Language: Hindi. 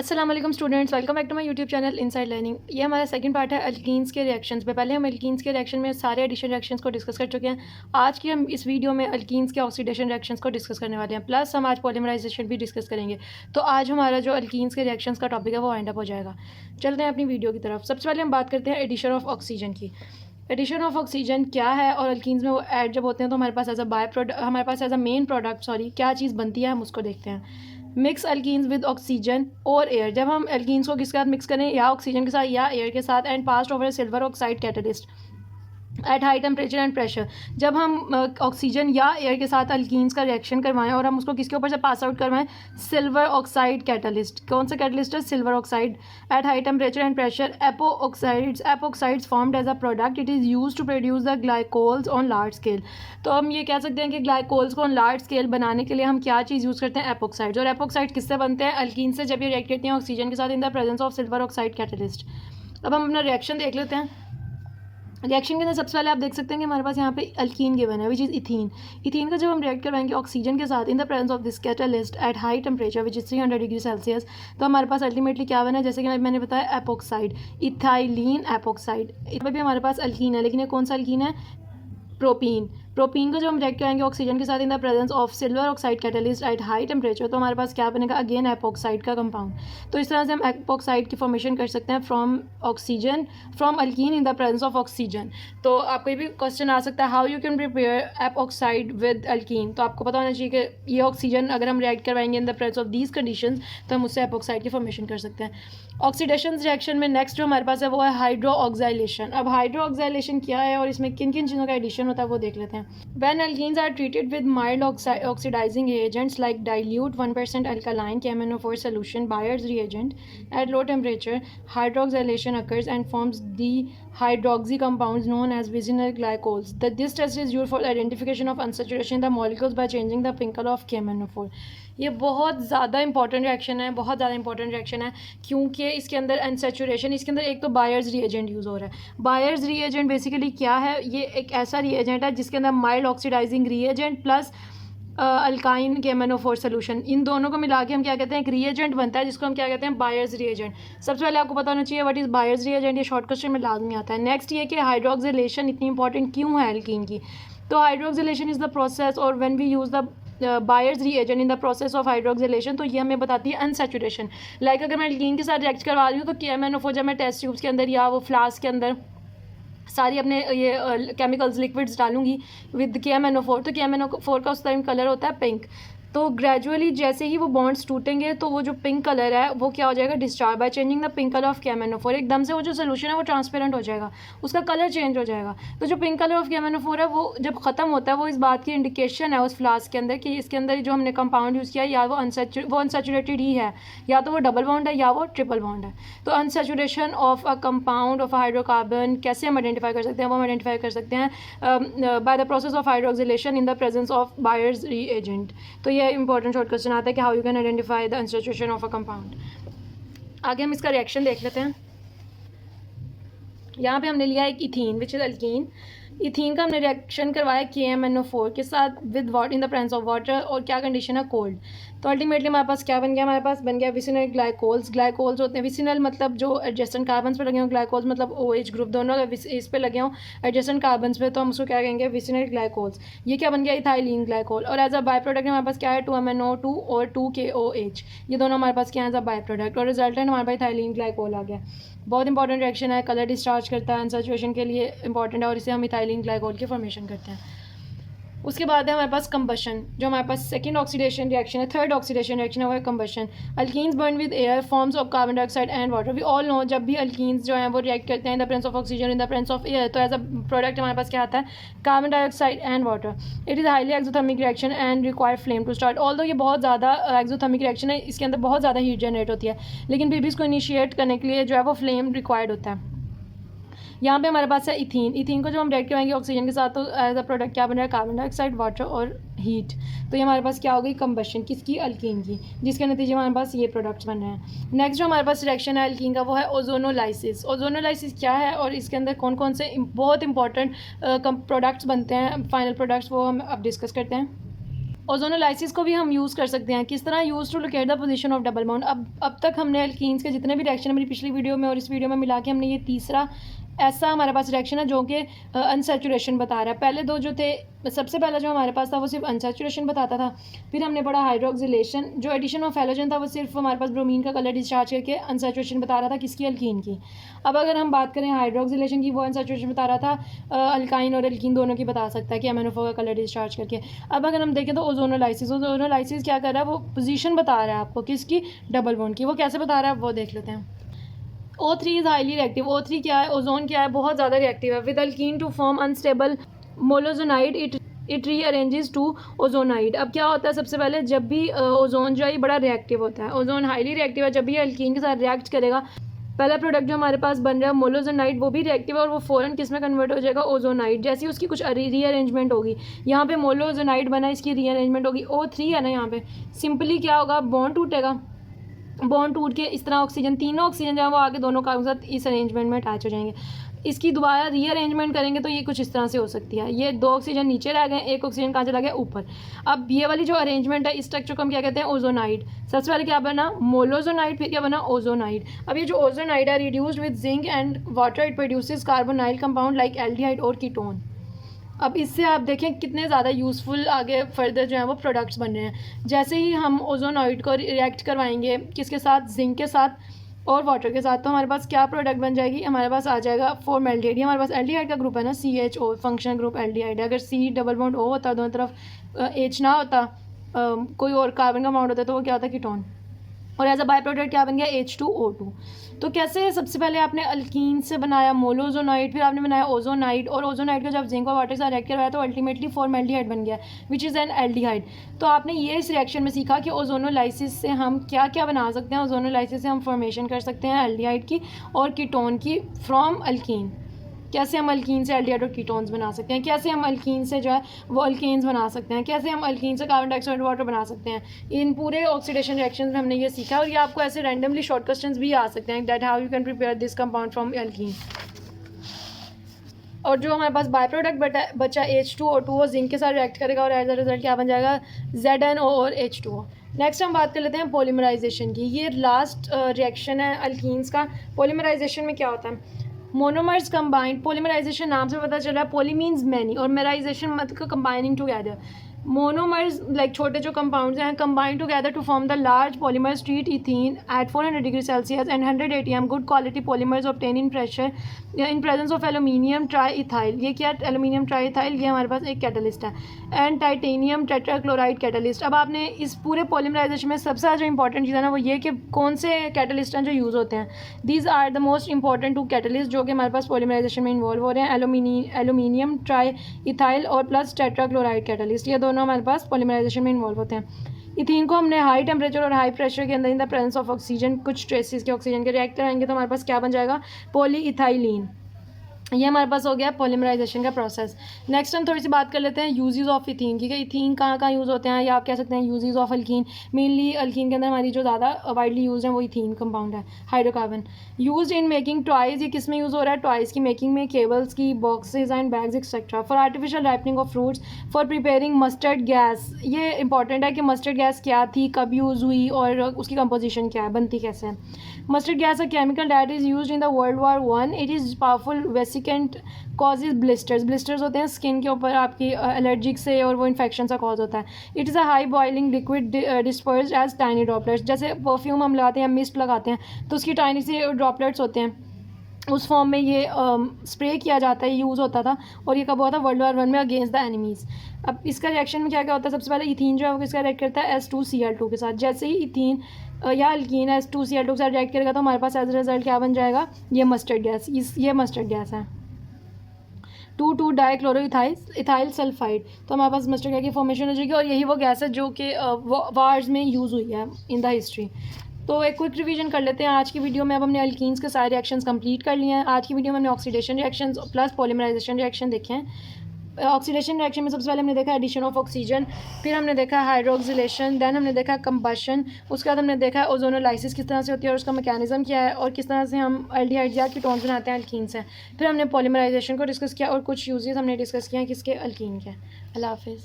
अस्सलाम वालेकुम students, welcome back to my YouTube channel inside learning. ये हमारा सेकंड पार्ट है अल्कीन्स के रिएक्शंस पे। पहले हम अल्कीन्स के रिएक्शन में सारे एडिशन रिएक्शंस को डिस्कस कर चुके हैं। आज की हम इस वीडियो में अल्कीन्स के ऑक्सीडेशन रिएक्शंस को डिस्कस करने वाले हैं, प्लस हम आज पॉलीमराइजेशन भी डिस्कस करेंगे। तो आज हमारा जो अल्कीन्स के रिएक्शंस का टॉपिक है वो वाइंड अप हो जाएगा। चलते हैं अपनी वीडियो की तरफ। सबसे पहले हम बात करते हैं एडिशन ऑफ ऑक्सीजन की। एडिशन ऑफ ऑक्सीजन क्या है और अल्कीन्स में वो ऐड जब होते हैं तो हमारे पास एज अ मेन प्रोडक्ट क्या चीज़ बनती है, हम उसको देखते हैं। मिक्स अल्कीन्स विद ऑक्सीजन और एयर। जब हम अल्कीन्स को किसके साथ मिक्स करें, या ऑक्सीजन के साथ या एयर के साथ, and passed over silver oxide catalyst eight high temperature and pressure. जब हम ऑक्सीजन या एयर के साथ अल्कीन्स का रिएक्शन करवाएं और हम उसको किसके ऊपर से पास आउट करवाएं, सिल्वर ऑक्साइड कैटलिस्ट। कौन सा कैटलिस्ट है? Silver oxide. At high temperature and pressure epoxides formed as a product. It is use to produce the glycols on large scale. तो हम ये कह सकते हैं कि ग्लाइकोल्स को ऑन लार्ज स्केल बनाने के लिए हम क्या चीज़ यूज़ करते हैं? एपोक्साइड्स। और एपोक्साइड किससे बनते हैं? अल्कीन से, जब ये रिएक्ट करती हैं ऑक्सीजन के साथ इन the presence of silver oxide catalyst. अब हम अपना रिएक्शन देख लेते हैं। रिएक्शन के अंदर सबसे पहले आप देख सकते हैं कि हमारे पास यहाँ पे अल्कीन गिवन है, विच इज़ इथीन। इथीन का जब हम रिएक्ट करवाएंगे ऑक्सीजन के साथ इन the presence of this catalyst eight high temperature which is 300 degree Celsius, तो हमारे पास अल्टीमेटली क्या बना है? जैसे कि मैंने बताया, एपोक्साइड, इथाइलिन एपोक्साइड। इसमें भी हमारे पास अल्कीन है, लेकिन ये कौन सा अल्कीन है? प्रोपीन। प्रोपीन को जब हम रिएक्ट कराएंगे ऑक्सीजन के साथ इन the presence of silver oxide catalyst eight high temperature, तो हमारे पास क्या बनेगा? अगेन एपोक्साइड का कंपाउंड। तो इस तरह से हम एपोक्साइड की फॉर्मेशन कर सकते हैं from alkyne in the presence of oxygen. तो आपको ये भी क्वेश्चन आ सकता है, how you can prepare epoxide with alkyne. तो आपको पता होना चाहिए कि ये ऑक्सीजन अगर हम रिएक्ट करवाएंगे इन the presence of these conditions, तो हम उससे एपोक्साइड की फॉर्मेशन कर सकते हैं। ऑक्सीडेशन रिएक्शन में नेक्स्ट जो हमारे पास है वो है हाइड्रो ऑक्साइलेशन। अब हाइड्रो ऑक्साइलेशन क्या है और इसमें किन किन चीज़ों का एडिशन होता है वो देख लेते हैं। When alkenes are treated with mild oxidizing reagents like dilute 1% alkaline KMnO4 solution, Bayer's reagent, at low temperature, hydroxylation occurs and forms the hydroxy compounds known as vicinal glycols. This test is used for identification of unsaturation in the molecules by changing the pink color of KMnO4. ये बहुत ज़्यादा इंपॉर्टेंट रिएक्शन है, बहुत ज़्यादा इंपॉर्टेंट रिएक्शन है, क्योंकि इसके अंदर अनसेचुरेशन, इसके अंदर एक तो बायर्स रिएजेंट यूज़ हो रहा है। बायर्स रिएजेंट बेसिकली क्या है? ये एक ऐसा रिएजेंट है जिसके अंदर mild oxidising reagent plus alkyne KMnO4 solution, इन दोनों को मिला के हम क्या कहते हैं? एक रिएजेंट बनता है जिसको हम क्या कहते हैं? Buyers reagent. सबसे पहले आपको पता होना चाहिए व्हाट इज़ बायर्स रिएजेंट, ये शॉर्ट क्वेश्चन में लाजमी आता है। नेक्स्ट ये कि हाइड्रोक्सिलेशन इतनी इंपॉर्टेंट क्यों है अल्कीन की। तो हाइड्रोक्सिलेशन इज़ द प्रोसेस, और when we use the Baeyer's reagent in the process of hydroxylation, तो ये हमें बताती है अनसेचुरेशन। लाइक अगर मैं अल्कीन के साथ रिएक्ट करवा रही हूँ तो KMnO4 जब मैं टेस्ट ट्यूब्स के अंदर या वो फ्लास्क के अंदर सारी अपने ये केमिकल्स लिक्विड्स डालूंगी विद KMnO4, तो KMnO4 का उस टाइम कलर होता है पिंक। तो ग्रेजुअली जैसे ही वो बॉन्ड्स टूटेंगे तो वो जो पिंक कलर है वो क्या हो जाएगा? Discharge. By changing the pink colour of KMnO4, एकदम से वो जो सोल्यूशन है वो ट्रांसपेरेंट हो जाएगा, उसका कलर चेंज हो जाएगा। तो जो पिंक कलर ऑफ KMnO4 है वो जब ख़त्म होता है, वो इस बात की इंडिकेशन है उस फ्लास्क के अंदर कि इसके अंदर जो हमने कंपाउंड यूज़ किया या वो अनसेचुरेटेड ही है, या तो वो डबल बॉन्ड है या वो ट्रिपल बॉन्ड है। तो unsaturation of a compound of hydrocarbon कैसे हम आइडेंटिफाई कर सकते हैं? वो हम आइडेंटिफाई कर सकते हैं by the process of hydroxylation in the presence of buyers reagent. तो ये इंपॉर्टेंट शॉर्ट क्वेश्चन आता है कि how you can identify the unsaturation of a compound. आगे हम इसका रिएक्शन देख लेते हैं। यहाँ पे हमने लिया एक ethene which is alkyne. Ethene का हमने रिएक्शन करवाया KMnO4 के साथ with water in the presence of water, और क्या कंडीशन है? कोल्ड। तो अल्टीमेटली हमारे पास क्या बन गया? हमारे पास बन गया विसिनल ग्लाइकोल्स। ग्लाइकोल्स होते हैं विसिनल मतलब जो एडजेसेंट कार्बन्स पे लगे हों, ग्लाइकोल्स मतलब OH ग्रुप, दोनों इस पे लगे हों एडजेसेंट कार्बन्स पे, तो हम उसको क्या कहेंगे? Vicinal glycols. ये क्या बन गया? Ethylene glycol. और एज अ बाय प्रोडक्ट हमारे पास क्या है? 2MnO2 और 2KOH, ये दोनों हमारे पास क्या है? एज अ बाय प्रोडक्ट, और रिजल्टेंट हमारे पास इथाइलिन ग्लाइकोल आ गया। बहुत इंपॉर्टेंट रिएक्शन है, कलर डिस्चार्ज करता है, अनसेचुरेशन के लिए इंपॉर्टेंट है, और इसे हम इथाइलिन ग्लाइकोल की फॉर्मेशन करते हैं। उसके बाद है हमारे पास कंबशन, जो हमारे पास सेकंड ऑक्सीडेशन रिएक्शन है, थर्ड ऑक्सीडेशन रिएक्शन है वो है combustion. Alkenes burn with air forms of carbon dioxide and water. We all know जब भी अल्कीन्स जो हैं वो रिएक्ट करते हैं in the presence of oxygen in the presence of air, तो एज अ प्रोडक्ट हमारे पास क्या आता है? Carbon dioxide and water. It is highly exothermic reaction and require flame to start. Although ये बहुत ज़्यादा एक्सोथर्मिक रिएक्शन है, इसके अंदर बहुत ज़्यादा हीट जनरेट होती है, लेकिन फिर भी इसको इनिशिएट करने के लिए जो है वो फ्लेम रिक्वायर्ड होता है। यहाँ पे हमारे पास है इथीन। इथीन को जो हम रिएक्ट करवाएंगे ऑक्सीजन के साथ, तो एज अ प्रोडक्ट क्या बन रहा है? कार्बन डाइऑक्साइड, वाटर और हीट। तो ये हमारे पास क्या हो गई? कंबशन किसकी? अल्कीन की, जिसके नतीजे में हमारे पास ये प्रोडक्ट्स बन रहे हैं। नेक्स्ट जो हमारे पास रिएक्शन है अल्कीन का वो है ओजोनोलाइसिस। ओजोनोलाइसिस क्या है और इसके अंदर कौन कौन से बहुत इंपॉर्टेंट प्रोडक्ट्स बनते हैं, फाइनल प्रोडक्ट्स, वो हम अब डिस्कस करते हैं। ओजोनोलाइसिस को भी हम यूज़ कर सकते हैं। किस तरह? Use to locate the position of double bond. अब तक हमने एल्कीन्स के जितने भी रिएक्शन मेरी पिछली वीडियो में और इस वीडियो में मिला के हमने ये तीसरा ऐसा हमारे पास रिएक्शन है जो कि अनसैचुरेशन बता रहा है। पहले दो जो थे, सबसे पहला जो हमारे पास था वो सिर्फ अनसैचुरेशन बताता था। फिर हमने पढ़ा हाइड्रोक्सिलेशन, जो एडिशन ऑफ हैलोजन था वो सिर्फ हमारे पास ब्रोमीन का कलर डिस्चार्ज करके अनसैचुरेशन बता रहा था किसकी? अल्कीन की। अब अगर हम बात करें हाइड्रोक्सिलेशन की, वो अनसैचुरेशन बता रहा था अल्काइन और एल्कीन दोनों की बता सकता है कि MnO4 का कलर डिस्चार्ज करके। अब अगर हम देखें तो ओजोनोलाइसिस क्या कर रहा है? वो पोजीशन बता रहा है आपको किसकी? डबल बॉन्ड की। वो कैसे बता रहा है वो देख लेते हैं। O3 is highly reactive. O3 क्या है? ओजोन क्या है? बहुत ज़्यादा रिएक्टिव है। With alkene to form unstable molozonide it rearranges to ozonide. अब क्या होता है? सबसे पहले जब भी ओजोन जो है बड़ा रिएक्टिव होता है, ओजोन हाईली रिएक्टिव है। जब भी अल्कीन के साथ रिएक्ट करेगा, पहला प्रोडक्ट जो हमारे पास बन रहा है मोलोजोनाइड, वो भी रिएक्टिव है और वो फ़ौरन किस में कन्वर्ट हो जाएगा? ओजोनाइड। जैसे ही उसकी कुछ रीअरेंजमेंट होगी, यहाँ पे मोलोजोनाइड बना, इसकी रीअरेंजमेंट होगी O3 है ना, यहाँ पे सिंपली क्या होगा? बॉन्ड टूटेगा। बॉन्ड टूट के इस तरह ऑक्सीजन, तीनों ऑक्सीजन जो है वो आगे दोनों कार्बन के साथ इस अरेंजमेंट में अटैच हो जाएंगे। इसकी दोबारा रीअरेंजमेंट करेंगे तो ये कुछ इस तरह से हो सकती है। ये दो ऑक्सीजन नीचे रह गए, एक ऑक्सीजन कहाँ चला गया? ऊपर। अब ये वाली जो अरेंजमेंट है, इस स्ट्रक्चर को हम क्या कहते हैं? ओजोनाइड। सबसे पहले क्या बना? मोलोजोनाइड, फिर क्या बना? ओजोनाइड। अब ये जो ओजोनाइड है reduced with zinc and water, it produces carbonyl compound like aldehyde और कीटोन। अब इससे आप देखें कितने ज़्यादा यूज़फुल आगे फर्दर जो है वो प्रोडक्ट्स बन रहे हैं। जैसे ही हम ओजोनॉइड को रिएक्ट करवाएंगे किसके साथ? जिंक के साथ और वाटर के साथ, तो हमारे पास क्या प्रोडक्ट बन जाएगी? हमारे पास आ जाएगा फॉर्मेल्डिहाइड। ये हमारे पास एल्डिहाइड का ग्रुप है ना, CHO, फंक्शनल ग्रुप एल्डिहाइड है। अगर C डबल बॉन्ड O होता, दोनों तरफ H ना होता, कोई और कार्बन का बाउंड होता, तो वो क्या होता? कीटोन। और एज अ बाय प्रोडक्ट क्या बन गया? H2O2। तो कैसे? सबसे पहले आपने अल्कीन से बनाया मोलोजोनाइड, फिर आपने बनाया ओजोनाइड, और ओजोनाइड को जब जिंक और वाटर से रिएक्ट करवाया तो अल्टीमेटली फॉर्मेल्डिहाइड बन गया, विच इज़ एन एल्डिहाइड। तो आपने ये इस रिएक्शन में सीखा कि ओजोनोलाइसिस से हम क्या क्या बना सकते हैं। ओजोनोलाइसिस से हम फॉर्मेशन कर सकते हैं एल्डिहाइड की और कीटोन की फ्रॉम अल्कीन। कैसे हम अल्कीन से एल्डिहाइड और कीटोन्स बना सकते हैं, कैसे हम अल्कीन से जो है वो अल्केन्स बना सकते हैं, कैसे हम अल्कीन से कार्बन डाइऑक्साइड वाटर बना सकते हैं। इन पूरे ऑक्सीडेशन रिएक्शन में हमने ये सीखा। और ये आपको ऐसे रैंडमली शॉर्ट क्वेश्चंस भी आ सकते हैं, that how you can prepare this compound from alkyne. और जो हमारे पास बाय प्रोडक्ट बचा H2O2, वो जिंक के साथ रिएक्ट करेगा और एज अ रिजल्ट क्या बन जाएगा? ZnO और H2O। नेक्स्ट हम बात कर लेते हैं पॉलीमराइजेशन की। ये लास्ट रिएक्शन है अल्कीन्स का। पॉलीमराइजेशन में क्या होता है? Monomers combined. पॉलीमराइजेशन नाम से पता चल रहा है, पॉली मीन्स मैनी और मराइजेशन मतलब कंबाइनिंग टुगेदर। मोनोमर्स लाइक छोटे जो कंपाउंड्स हैं combine together to form the large polymers treat ethene at 400 degree Celsius and 100 ATM। Good quality polymers obtain in pressure in presence of aluminium triethyl. ये क्या? एलुमिनियम ट्राई इथाइल, ये हमारे पास एक कैटलिस्ट है, एंड टाइटेनियम टेट्राक्लोराइड कैटलिस्ट। अब आपने इस पूरे पॉलीमराइजेशन में सबसे ज़्यादा जो इंपॉर्टेंट चीज़ है ना वो ये कि कौन से कैटलिस्ट हैं जो यूज़ होते हैं। These are the most important 2 catalyst जो कि हमारे पास पॉलीमराइजेशन में इन्वॉल्व हो रहे हैं, एलुमिनियम ट्राई इथाइल और प्लस टेट्राक्लोराइड कैटलिस्ट। ये दोनों हमारे पास पॉलीमराइजेशन में इन्वॉल्व होते हैं। इथीन को हमने हाई टेम्परेचर और हाई प्रेशर के अंदर इन द प्रेजेंस ऑफ ऑक्सीजन, कुछ ट्रेसेस के ऑक्सीजन के रिएक्ट कराएंगे तो हमारे पास क्या बन जाएगा? पॉलीइथाइलिन। ये हमारे पास हो गया पॉलीमराइजेशन का प्रोसेस। नेक्स्ट हम थोड़ी सी बात कर लेते हैं यूजेस ऑफ इथीन की, इथीन कहाँ कहाँ यूज़ होते हैं, या आप कह सकते हैं uses of alkyne. Mainly alkyne के अंदर हमारी जो ज़्यादा वाइडली यूज है वो इथीन कंपाउंड है, hydrocarbon. Used in making toys. ये किस में यूज़ हो रहा है? टॉयज़ की मेकिंग में, केबल्स की, boxes and bags etcetera. For artificial ripening of fruits, for preparing mustard gas. ये इंपॉर्टेंट है कि मस्टर्ड गैस क्या थी, कब यूज़ हुई और उसकी कंपोजिशन क्या है, बनती कैसे है। Mustard gas a chemical that is used in the World War I। It is powerful vesicant, causes blisters. Blisters होते हैं स्किन के ऊपर आपकी एलर्जिक से, और वो इन्फेक्शन का कॉज होता है। It is a high boiling liquid dispersed as tiny droplets. जैसे परफ्यूम हम लगाते हैं, मिस्ट लगाते हैं, तो उसकी टाइनी से ड्रॉपलेट्स होते हैं, उस फॉर्म में ये स्प्रे किया जाता है, यूज़ होता था। और ये कब हुआ था? World War I में, अगेंस्ट द एनिमीज़। अब इसका रिएक्शन में क्या क्या होता है? सबसे पहले इथीन जो है वो किसका रिएक्ट करता है? S2Cl2 के साथ। जैसे ही इथीन या अल्कीन S2Cl2 के साथ रिएक्ट करेगा तो हमारे पास एज अ रिजल्ट क्या बन जाएगा? ये मस्टर्ड गैस। ये मस्टर्ड गैस है 2,2 डाइक्लोरोइथाइल सल्फाइड। तो हमारे पास मस्टर्ड गैस की फॉर्मेशन हो जाएगी और यही वो गैस है जो कि वार्स में यूज़ हुई है इन द हिस्ट्री। तो एक क्विक रिवीजन कर लेते हैं आज की वीडियो में। अब हमने अल्कीन्स के सारे रिएक्शंस कंप्लीट कर लिए हैं। आज की वीडियो में हमने oxidation reactions plus polymerization reaction देखे हैं। ऑक्सीडेशन रिएक्शन में सबसे पहले हमने देखा एडिशन ऑफ ऑक्सीजन, फिर हमने देखा हाइड्रोक्सिलेशन, देन हमने देखा कंबशन, उसके बाद हमने देखा ओजोनोलाइसिस किस तरह से होती है और उसका मैकेनिज्म क्या है, और किस तरह से हम एल्डिहाइड या कीटोन्स बनाते हैं अल्कीन से। फिर हमने पॉलीमराइजेशन को डिस्कस किया और कुछ यूजेस हमने डिस्कस किया किसके? अल्कीन के। अल्लाह हाफिज़।